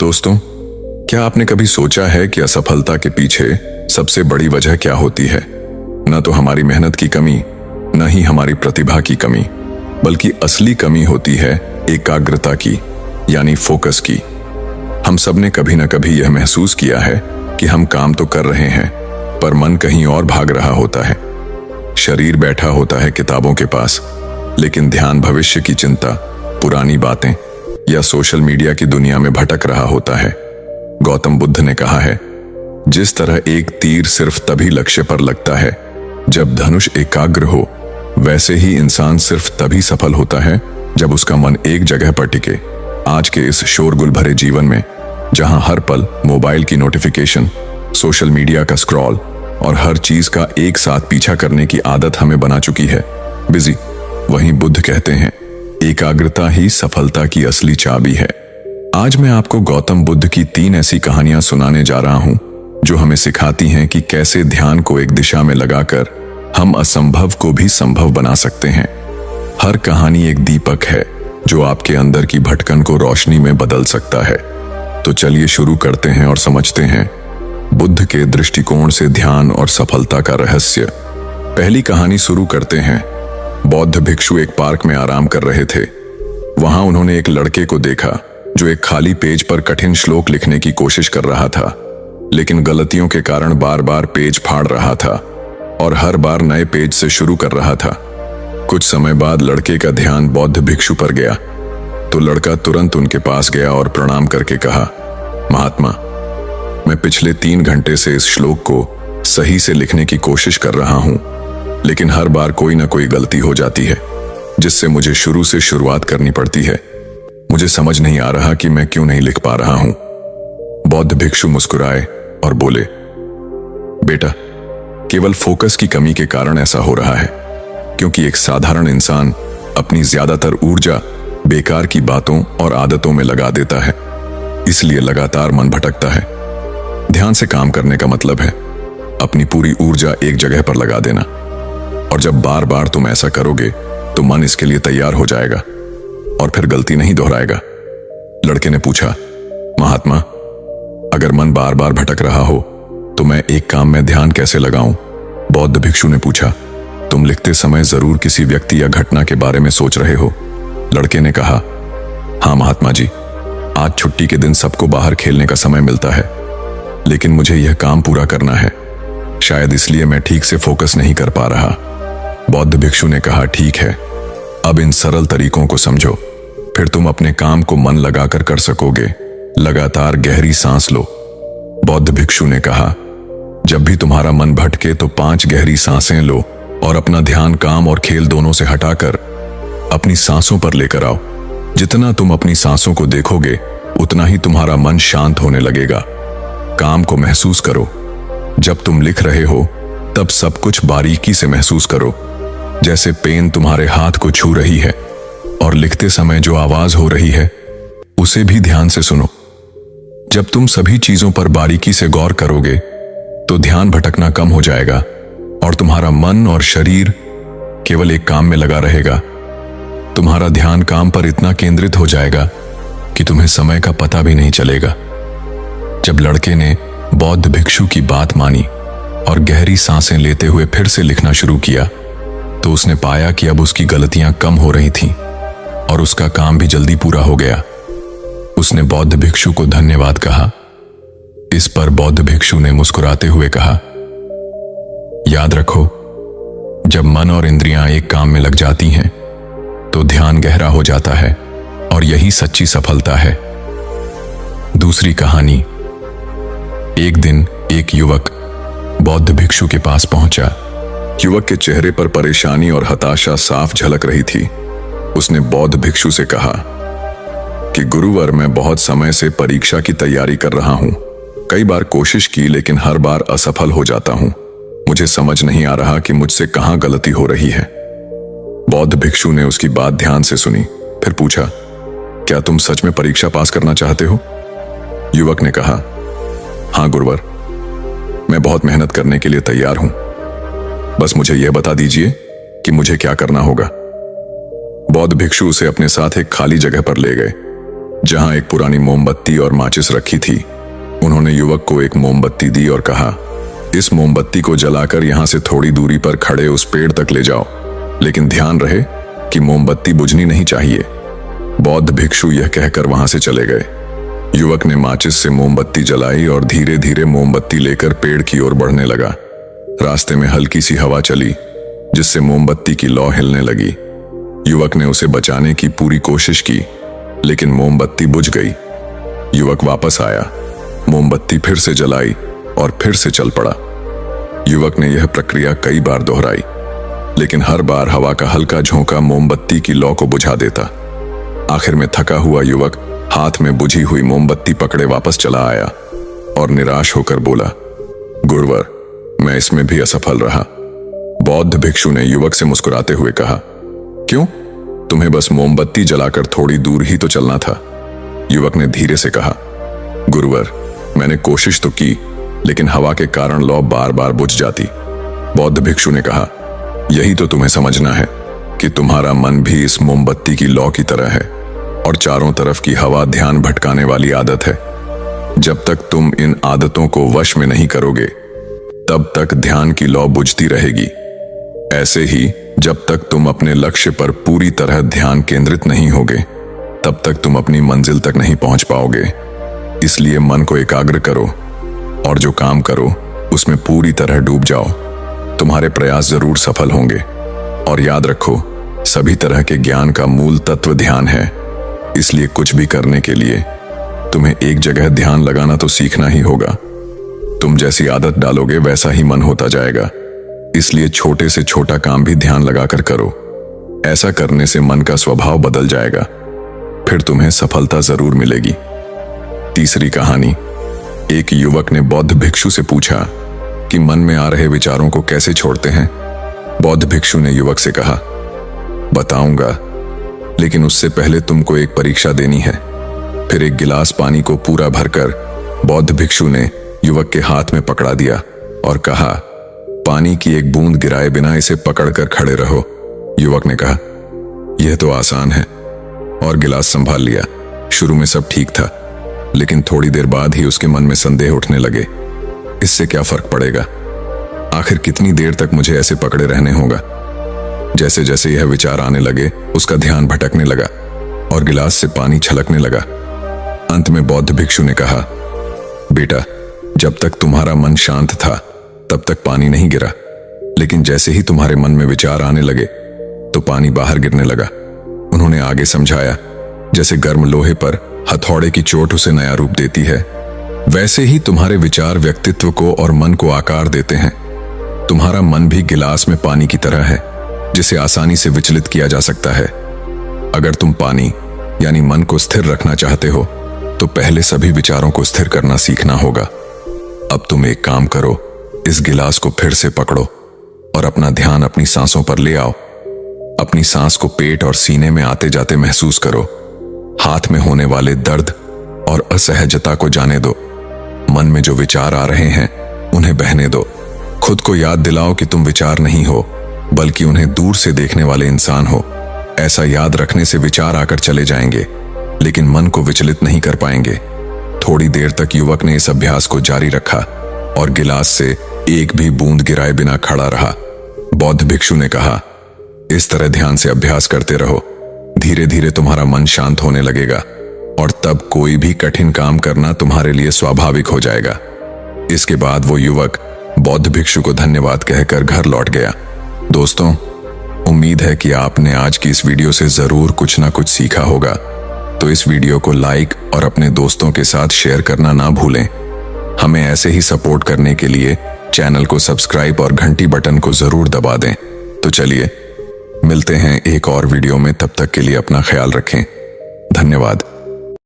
दोस्तों, क्या आपने कभी सोचा है कि असफलता के पीछे सबसे बड़ी वजह क्या होती है? न तो हमारी मेहनत की कमी, न ही हमारी प्रतिभा की कमी, बल्कि असली कमी होती है एकाग्रता की, यानी फोकस की। हम सब ने कभी न कभी यह महसूस किया है कि हम काम तो कर रहे हैं, पर मन कहीं और भाग रहा होता है। शरीर बैठा होता है किताबों के पास, लेकिन ध्यान भविष्य की चिंता, पुरानी बातें या सोशल मीडिया की दुनिया में भटक रहा होता है। गौतम बुद्ध ने कहा है, जिस तरह एक तीर सिर्फ तभी लक्ष्य पर लगता है जब धनुष एकाग्र हो, वैसे ही इंसान सिर्फ तभी सफल होता है जब उसका मन एक जगह पर टिके। आज के इस शोरगुल भरे जीवन में, जहां हर पल मोबाइल की नोटिफिकेशन, सोशल मीडिया का स्क्रॉल और हर चीज का एक साथ पीछा करने की आदत हमें बना चुकी है, बिजी, वहीं बुद्ध कहते हैं, एकाग्रता ही सफलता की असली चाबी है। आज मैं आपको गौतम बुद्ध की 3 ऐसी कहानियां सुनाने जा रहा हूं जो हमें सिखाती हैं कि कैसे ध्यान को एक दिशा में लगाकर हम असंभव को भी संभव बना सकते हैं। हर कहानी एक दीपक है जो आपके अंदर की भटकन को रोशनी में बदल सकता है। तो चलिए शुरू करते हैं और समझते हैं बुद्ध के दृष्टिकोण से ध्यान और सफलता का रहस्य। पहली कहानी शुरू करते हैं। बौद्ध भिक्षु एक पार्क में आराम कर रहे थे। वहां उन्होंने एक लड़के को देखा जो एक खाली पेज पर कठिन श्लोक लिखने की कोशिश कर रहा था, लेकिन गलतियों के कारण बार बार पेज फाड़ रहा था और हर बार नए पेज से शुरू कर रहा था। कुछ समय बाद लड़के का ध्यान बौद्ध भिक्षु पर गया, तो लड़का तुरंत उनके पास गया और प्रणाम करके कहा, महात्मा, मैं पिछले 3 घंटे से इस श्लोक को सही से लिखने की कोशिश कर रहा हूं, लेकिन हर बार कोई ना कोई गलती हो जाती है, जिससे मुझे शुरू से शुरुआत करनी पड़ती है। मुझे समझ नहीं आ रहा कि मैं क्यों नहीं लिख पा रहा हूं। बौद्ध भिक्षु मुस्कुराए और बोले, बेटा, केवल फोकस की कमी के कारण ऐसा हो रहा है, क्योंकि एक साधारण इंसान अपनी ज्यादातर ऊर्जा बेकार की बातों और आदतों में लगा देता है, इसलिए लगातार मन भटकता है। ध्यान से काम करने का मतलब है अपनी पूरी ऊर्जा एक जगह पर लगा देना, और जब बार बार तुम ऐसा करोगे तो मन इसके लिए तैयार हो जाएगा और फिर गलती नहीं दोहराएगा। लड़के ने पूछा, महात्मा, अगर मन बार बार भटक रहा हो तो मैं एक काम में ध्यान कैसे लगाऊं? बौद्ध भिक्षु ने पूछा, तुम लिखते समय जरूर किसी व्यक्ति या घटना के बारे में सोच रहे हो। लड़के ने कहा, हाँ महात्मा जी, आज छुट्टी के दिन सबको बाहर खेलने का समय मिलता है, लेकिन मुझे यह काम पूरा करना है, शायद इसलिए मैं ठीक से फोकस नहीं कर पा रहा। बौद्ध भिक्षु ने कहा, ठीक है, अब इन सरल तरीकों को समझो, फिर तुम अपने काम को मन लगाकर कर सकोगे। लगातार गहरी सांस लो। बौद्ध भिक्षु ने कहा, जब भी तुम्हारा मन भटके तो 5 गहरी सांसें लो और अपना ध्यान काम और खेल दोनों से हटाकर अपनी सांसों पर लेकर आओ। जितना तुम अपनी सांसों को देखोगे, उतना ही तुम्हारा मन शांत होने लगेगा। काम को महसूस करो। जब तुम लिख रहे हो तब सब कुछ बारीकी से महसूस करो, जैसे पेन तुम्हारे हाथ को छू रही है, और लिखते समय जो आवाज हो रही है उसे भी ध्यान से सुनो। जब तुम सभी चीजों पर बारीकी से गौर करोगे तो ध्यान भटकना कम हो जाएगा और तुम्हारा मन और शरीर केवल एक काम में लगा रहेगा। तुम्हारा ध्यान काम पर इतना केंद्रित हो जाएगा कि तुम्हें समय का पता भी नहीं चलेगा। जब लड़के ने बौद्ध भिक्षु की बात मानी और गहरी सांसें लेते हुए फिर से लिखना शुरू किया, तो उसने पाया कि अब उसकी गलतियां कम हो रही थीं और उसका काम भी जल्दी पूरा हो गया। उसने बौद्ध भिक्षु को धन्यवाद कहा। इस पर बौद्ध भिक्षु ने मुस्कुराते हुए कहा, याद रखो, जब मन और इंद्रियां एक काम में लग जाती हैं तो ध्यान गहरा हो जाता है, और यही सच्ची सफलता है। दूसरी कहानी। एक दिन एक युवक बौद्ध भिक्षु के पास पहुंचा। युवक के चेहरे पर परेशानी और हताशा साफ झलक रही थी। उसने बौद्ध भिक्षु से कहा कि गुरुवर, मैं बहुत समय से परीक्षा की तैयारी कर रहा हूं। कई बार कोशिश की, लेकिन हर बार असफल हो जाता हूं। मुझे समझ नहीं आ रहा कि मुझसे कहां गलती हो रही है। बौद्ध भिक्षु ने उसकी बात ध्यान से सुनी, फिर पूछा, क्या तुम सच में परीक्षा पास करना चाहते हो? युवक ने कहा, हाँ गुरुवर, मैं बहुत मेहनत करने के लिए तैयार हूं। बस मुझे यह बता दीजिए कि मुझे क्या करना होगा। बौद्ध भिक्षु उसे अपने साथ एक खाली जगह पर ले गए। जहां एक पुरानी मोमबत्ती और माचिस रखी थी। उन्होंने युवक को एक मोमबत्ती दी और कहा, इस मोमबत्ती को जलाकर यहां से थोड़ी दूरी पर खड़े उस पेड़ तक ले जाओ, लेकिन ध्यान रहे कि मोमबत्ती बुझनी नहीं चाहिए। बौद्ध भिक्षु यह कहकर वहां से चले गए। युवक ने माचिस से मोमबत्ती जलाई और धीरे धीरे मोमबत्ती लेकर पेड़ की ओर बढ़ने लगा। रास्ते में हल्की सी हवा चली, जिससे मोमबत्ती की लौ हिलने लगी। युवक ने उसे बचाने की पूरी कोशिश की, लेकिन मोमबत्ती बुझ गई। युवक वापस आया, मोमबत्ती फिर से जलाई और फिर से चल पड़ा। युवक ने यह प्रक्रिया कई बार दोहराई, लेकिन हर बार हवा का हल्का झोंका मोमबत्ती की लौ को बुझा देता। आखिर में थका हुआ युवक हाथ में बुझी हुई मोमबत्ती पकड़े वापस चला आया और निराश होकर बोला, गुरुवर, मैं इसमें भी असफल रहा। बौद्ध भिक्षु ने युवक से मुस्कुराते हुए कहा, क्यों? तुम्हें बस मोमबत्ती जलाकर थोड़ी दूर ही तो चलना था। युवक ने धीरे से कहा, गुरुवर, मैंने कोशिश तो की, लेकिन हवा के कारण लौ बार बार बुझ जाती। बौद्ध भिक्षु ने कहा, यही तो तुम्हें समझना है कि तुम्हारा मन भी इस मोमबत्ती की लौ की तरह है और चारों तरफ की हवा ध्यान भटकाने वाली आदत है। जब तक तुम इन आदतों को वश में नहीं करोगे, तब तक ध्यान की लौ बुझती रहेगी। ऐसे ही जब तक तुम अपने लक्ष्य पर पूरी तरह ध्यान केंद्रित नहीं होगे, तब तक तुम अपनी मंजिल तक नहीं पहुंच पाओगे। इसलिए मन को एकाग्र करो और जो काम करो उसमें पूरी तरह डूब जाओ। तुम्हारे प्रयास जरूर सफल होंगे। और याद रखो, सभी तरह के ज्ञान का मूल तत्व ध्यान है। इसलिए कुछ भी करने के लिए तुम्हें एक जगह ध्यान लगाना तो सीखना ही होगा। तुम जैसी आदत डालोगे वैसा ही मन होता जाएगा। इसलिए छोटे से छोटा काम भी ध्यान लगाकर करो। ऐसा करने से मन का स्वभाव बदल जाएगा, फिर तुम्हें सफलता जरूर मिलेगी। तीसरी कहानी। एक युवक ने बौद्ध भिक्षु से पूछा कि मन में आ रहे विचारों को कैसे छोड़ते हैं। बौद्ध भिक्षु ने युवक से कहा, बताऊंगा, लेकिन उससे पहले तुमको एक परीक्षा देनी है। फिर एक गिलास पानी को पूरा भरकर बौद्ध भिक्षु ने युवक के हाथ में पकड़ा दिया और कहा, पानी की एक बूंद गिराए बिना इसे पकड़कर खड़े रहो। युवक ने कहा, यह तो आसान है, और गिलास संभाल लिया। शुरू में सब ठीक था, लेकिन थोड़ी देर बाद ही उसके मन में संदेह उठने लगे। इससे क्या फर्क पड़ेगा? आखिर कितनी देर तक मुझे ऐसे पकड़े रहने होगा? जैसे जैसे यह विचार आने लगे, उसका ध्यान भटकने लगा और गिलास से पानी छलकने लगा। अंत में बौद्ध भिक्षु ने कहा, बेटा, जब तक तुम्हारा मन शांत था तब तक पानी नहीं गिरा, लेकिन जैसे ही तुम्हारे मन में विचार आने लगे तो पानी बाहर गिरने लगा। उन्होंने आगे समझाया, जैसे गर्म लोहे पर हथौड़े की चोट उसे नया रूप देती है, वैसे ही तुम्हारे विचार व्यक्तित्व को और मन को आकार देते हैं। तुम्हारा मन भी गिलास में पानी की तरह है, जिसे आसानी से विचलित किया जा सकता है। अगर तुम पानी यानी मन को स्थिर रखना चाहते हो, तो पहले सभी विचारों को स्थिर करना सीखना होगा। अब तुम एक काम करो, इस गिलास को फिर से पकड़ो और अपना ध्यान अपनी सांसों पर ले आओ। अपनी सांस को पेट और सीने में आते जाते महसूस करो। हाथ में होने वाले दर्द और असहजता को जाने दो। मन में जो विचार आ रहे हैं उन्हें बहने दो। खुद को याद दिलाओ कि तुम विचार नहीं हो, बल्कि उन्हें दूर से देखने वाले इंसान हो। ऐसा याद रखने से विचार आकर चले जाएंगे, लेकिन मन को विचलित नहीं कर पाएंगे। थोड़ी देर तक युवक ने इस अभ्यास को जारी रखा और गिलास से एक भी बूंद गिराए बिना खड़ा रहा। बौद्ध भिक्षु ने कहा, इस तरह ध्यान से अभ्यास करते रहो। धीरे धीरे तुम्हारा मन शांत होने लगेगा और तब कोई भी कठिन काम करना तुम्हारे लिए स्वाभाविक हो जाएगा। इसके बाद वो युवक बौद्ध भिक्षु को धन्यवाद कहकर घर लौट गया। दोस्तों, उम्मीद है कि आपने आज की इस वीडियो से जरूर कुछ ना कुछ सीखा होगा। तो इस वीडियो को लाइक और अपने दोस्तों के साथ शेयर करना ना भूलें। हमें ऐसे ही सपोर्ट करने के लिए चैनल को सब्सक्राइब और घंटी बटन को जरूर दबा दें। तो चलिए मिलते हैं एक और वीडियो में, तब तक के लिए अपना ख्याल रखें। धन्यवाद।